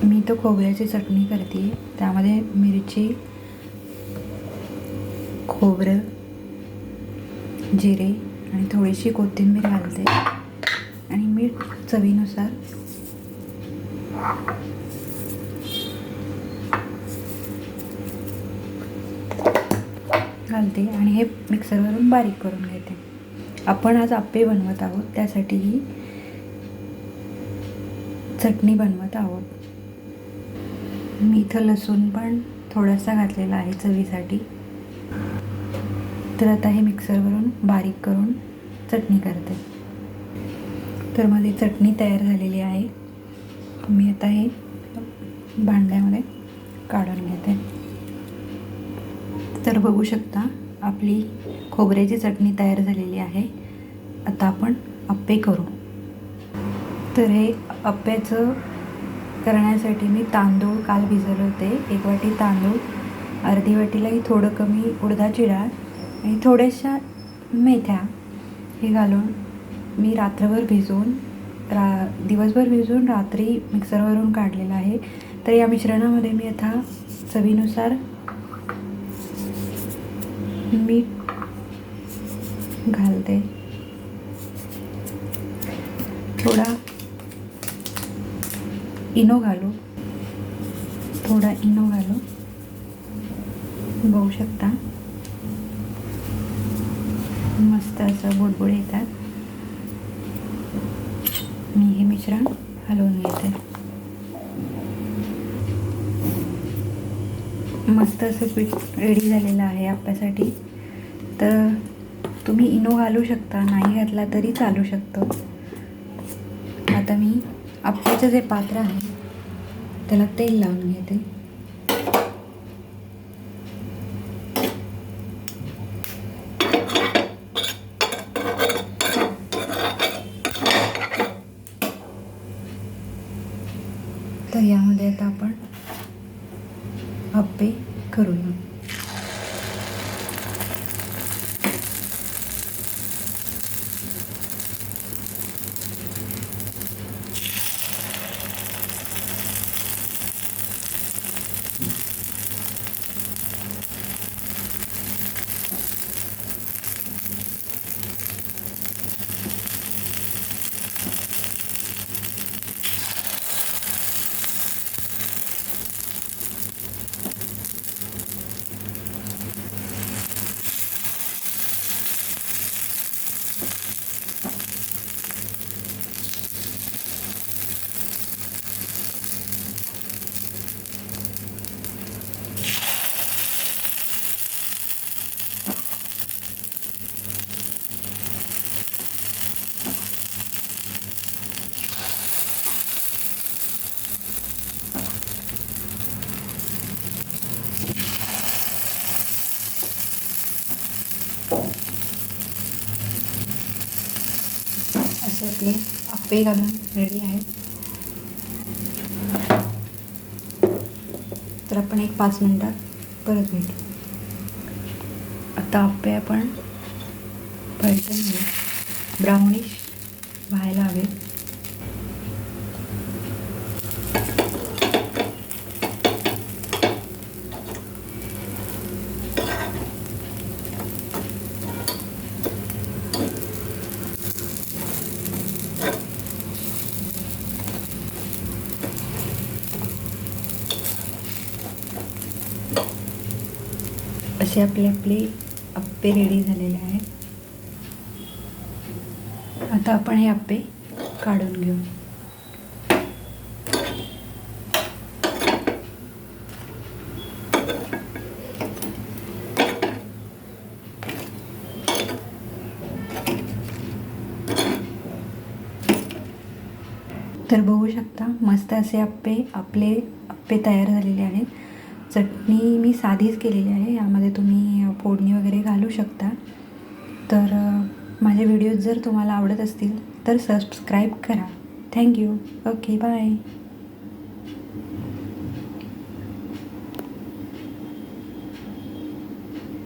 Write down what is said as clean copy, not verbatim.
मी तो खोबऱ्याची चटणी करते, त्यामध्ये मिरची, खोबरं, जिरे आणि थोडीशी कोथिंबीर घालते आणि मीठ चवीनुसार घालते आणि हे मिक्सरवरून बारीक करून घेते. आपण आज आप्पे बनवत आहोत, त्यासाठी ही चटणी बनवत आहोत. मी इथं लसूण पण थोडासा घातलेला आहे चवीसाठी. तर आता हे मिक्सरवरून बारीक करून चटणी करते. तर माझी चटणी तयार झालेली आहे. मी आता हे भांड्यामध्ये काढून घेते. तर बघू शकता आपली खोबऱ्याची चटणी तयार झालेली आहे. आता आपण आप्पे करू. तर हे आप्याचं करण्यासाठी मी तांदूळ काल भिजवले होते. 1 वाटी तांदूळ, अर्धी वाटीलाही थोडं कमी उडदाची डाळ आणि थोड्याशा मेथ्या हे घालून मी रात्रभर भिजवून दिवसभर भिजवून रात्री मिक्सरवरून काढलेलं आहे. तर या मिश्रणामध्ये मी आता चवीनुसार मीठ घालते, थोडा इनो घालू, बघू शकता मस्त असं बुडबुड येतात. मी हे मिश्रण हलवून घेते. मस्त असं पीठ रेडी झालेलं आहे आप्यासाठी. तर तुम्ही इनो घालू शकता, नाही घातला तरी चालू शकतो. आता मी आप्याचं जे पात्र आहे त्याला तेल लावून घेते. तर यामध्ये आता आपण आप्पे करूया. असे आपले आप्पे घालून रेडी आहे. तर आपण एक 5 मिनिटात परत भेटू. आता आप्पे आपण पलटून घेऊ. ब्राउनिश व्हायला हवेत. असे आपले आप्पे रेडी झालेले आहेत. आता आपण हे आप्पे काढून घेऊ. तर बघू शकता मस्त असे आपले आप्पे तयार झालेले आहेत. चटणी मी साधीच केलेली आहे. यामध्ये तुम्ही फोडणी वगैरे घालू शकता. तर माझे व्हिडिओज जर तुम्हाला आवडत असतील तर सबस्क्राईब करा. थँक्यू. Okay, bye.